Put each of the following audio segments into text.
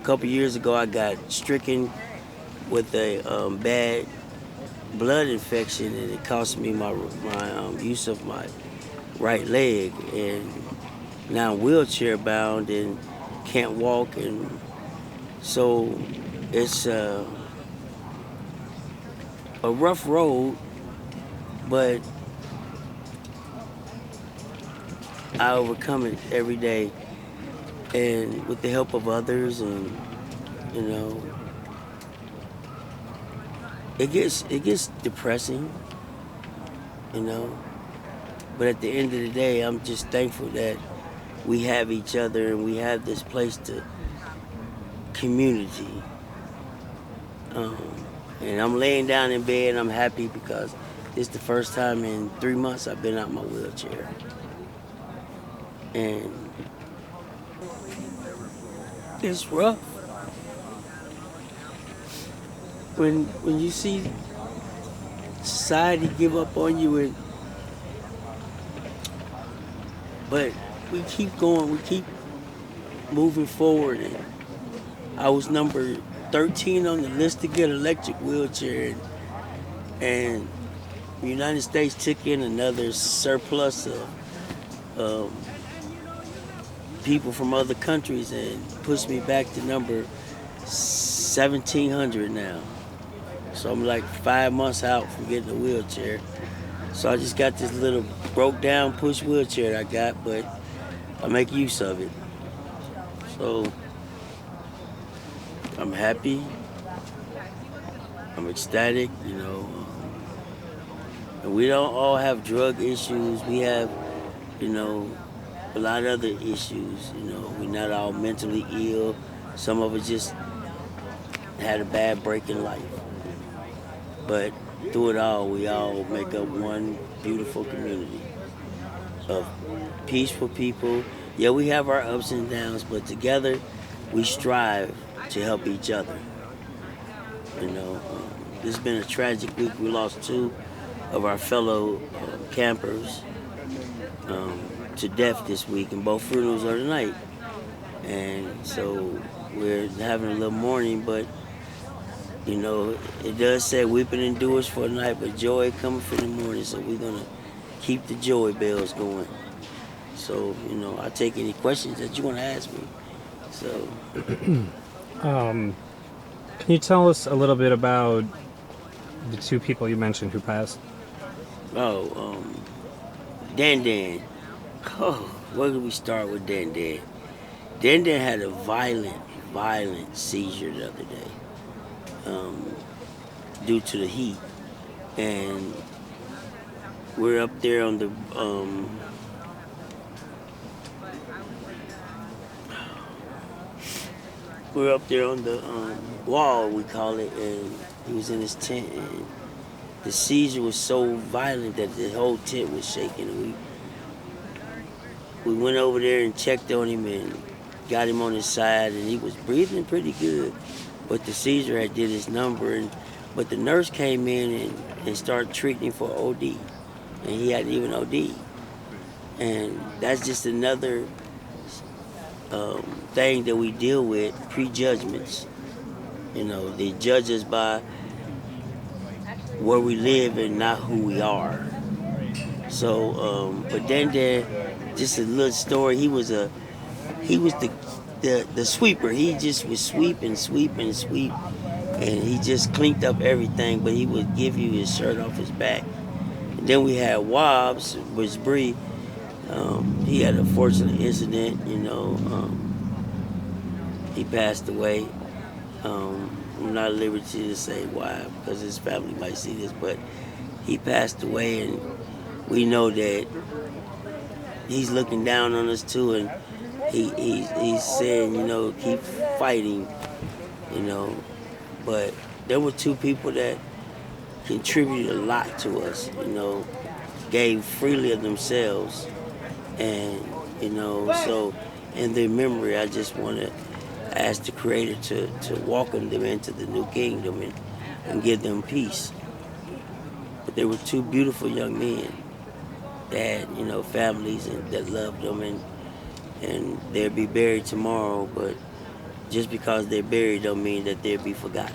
couple years ago, I got stricken with a bad blood infection, and it cost me my use of my right leg, and now I'm wheelchair bound and can't walk, and so it's a rough road, but I overcome it every day, and with the help of others, and you know, it gets depressing, you know. But at the end of the day, I'm just thankful that we have each other and we have this place to community. Um, and I'm laying down in bed and I'm happy because it's the first time in 3 months I've been out my wheelchair. And it's rough when you see society give up on you, and but we keep going, we keep moving forward. And I was number 13 on the list to get an electric wheelchair, and the United States took in another surplus of um, people from other countries and pushed me back to number 1700 now. So I'm like 5 months out from getting a wheelchair. So I just got this little broke down push wheelchair I got, but I make use of it. So I'm happy, I'm ecstatic, you know. And we don't all have drug issues. We have, you know, a lot of other issues. You know, we're not all mentally ill. Some of us just had a bad break in life. But through it all, we all make up one beautiful community of peaceful people. Yeah, we have our ups and downs, but together we strive to help each other. You know, this has been a tragic week. We lost two of our fellow campers to death this week, and both funerals are tonight. And so we're having a little mourning, but you know, it does say weeping endures for a night, but joy coming for the morning. So we're gonna keep the joy bells going. So, you know, I'll take any questions that you want to ask me. So, Um, can you tell us a little bit about the two people you mentioned who passed? oh, Dan Dan. Oh, where do we start with Dan Dan? Dan Dan had a violent seizure the other day due to the heat. And we're up there on the wall, we call it, and he was in his tent, and the seizure was so violent that the whole tent was shaking. And we went over there and checked on him and got him on his side, and he was breathing pretty good, but the seizure had did his number. And but the nurse came in and started treating him for OD, and he hadn't even OD. And that's just another thing that we deal with, prejudgments. You know, they judge us by where we live and not who we are. So, but then just a little story. He was the sweeper. He just would sweep and sweep and sweep, and he just cleaned up everything. But he would give you his shirt off his back. And then we had Wobbs, which Bree. He had a fortunate incident. You know, he passed away. I'm not at liberty to say why, because his family might see this, but he passed away, and we know that he's looking down on us too, and he's saying, you know, keep fighting, you know. But there were two people that contributed a lot to us, you know, gave freely of themselves, and you know, so in their memory, I just want to ask the Creator to welcome them into the new kingdom and give them peace. But they were two beautiful young men that had, you know, families and that loved them, and they'll be buried tomorrow. But just because they're buried don't mean that they'll be forgotten.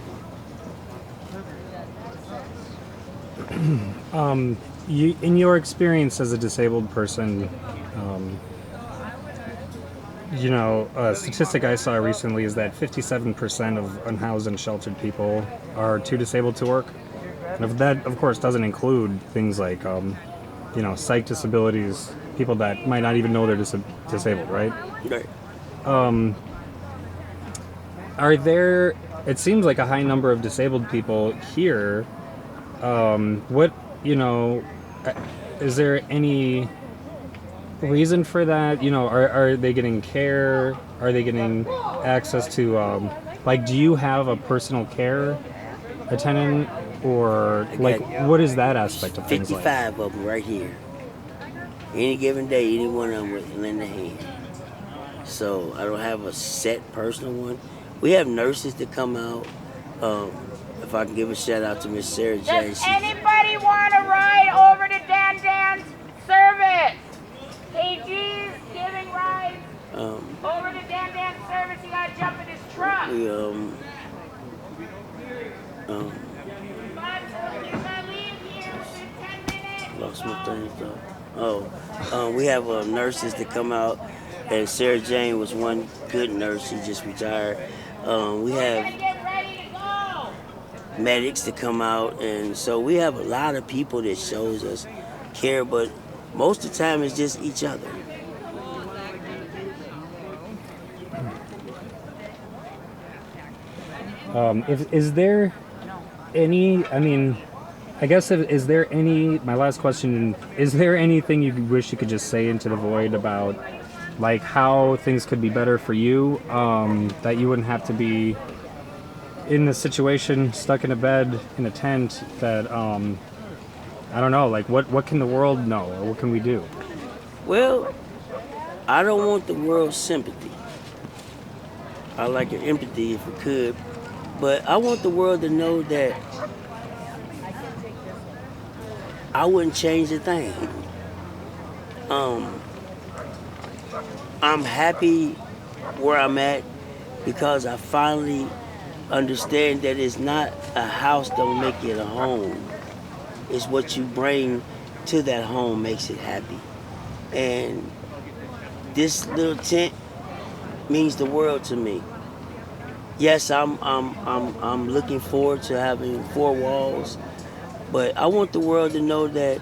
You, in your experience as a disabled person, a statistic I saw recently is that 57% of unhoused and sheltered people are too disabled to work. And if that, of course, doesn't include things like, psych disabilities, people that might not even know they're disabled, right? Right. Are there, it seems like a high number of disabled people here. What, is there any reason for that? Are they getting care? Are they getting access to, do you have a personal care attendant? Or, what is that aspect of things like? 55 of them right here. Any given day, any one of them will lend a hand. So I don't have a set personal one. We have nurses that come out. If I can give a shout out to Miss Sarah James. Does anybody want to ride over to Dan Dan's service? KG's giving rides over to Dan Dan's service. You gotta jump in his truck. We lost my train of thought. We have nurses that come out, and Sarah Jane was one good nurse. She just retired. We have medics that come out, and so we have a lot of people that shows us care, but most of the time it's just each other. Is there any, is there any, my last question, is there anything you wish you could just say into the void about, how things could be better for you, that you wouldn't have to be in the situation, stuck in a bed, in a tent, that, I don't know, what can the world know, or what can we do? Well, I don't want the world's sympathy. I like your empathy if we could, but I want the world to know that I wouldn't change a thing. I'm happy where I'm at because I finally understand that it's not a house don't make it a home. It's what you bring to that home makes it happy. And this little tent means the world to me. Yes, I'm looking forward to having 4 walls, but I want the world to know that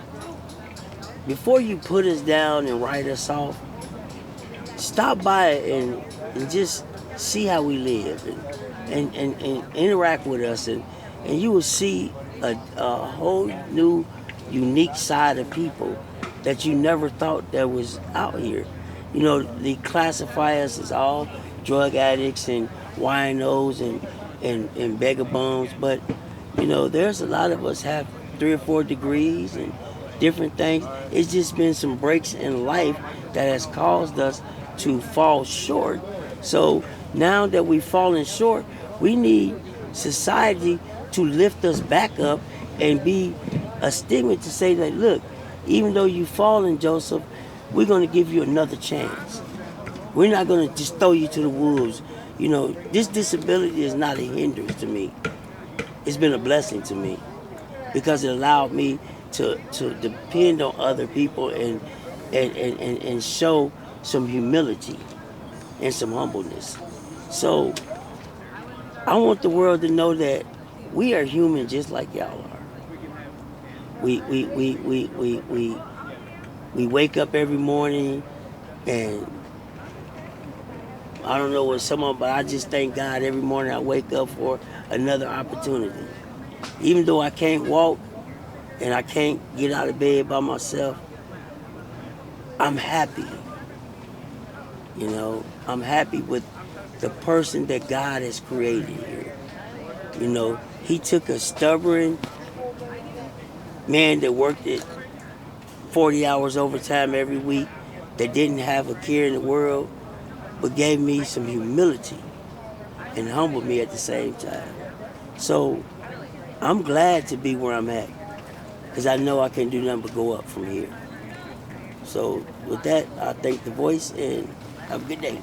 before you put us down and write us off, stop by and just see how we live and interact with us, and you will see a whole new, unique side of people that you never thought that was out here. They classify us as all drug addicts and winos and vagabonds, but there's a lot of us have 3 or 4 degrees and different things. It's just been some breaks in life that has caused us to fall short. So now that we've fallen short, we need society to lift us back up and be a stigma to say that, look, even though you've fallen, Joseph, we're going to give you another chance. We're not going to just throw you to the wolves. This disability is not a hindrance to me. It's been a blessing to me because it allowed me to depend on other people and show some humility and some humbleness. So I want the world to know that we are human just like y'all are. We wake up every morning, and I don't know what someone, but I just thank God every morning I wake up for another opportunity. Even though I can't walk and I can't get out of bed by myself, I'm happy. I'm happy with the person that God has created here. He took a stubborn man that worked at 40 hours overtime every week, that didn't have a care in the world, but gave me some humility and humbled me at the same time. So I'm glad to be where I'm at because I know I can do nothing but go up from here. So with that, I thank the voice and have a good day.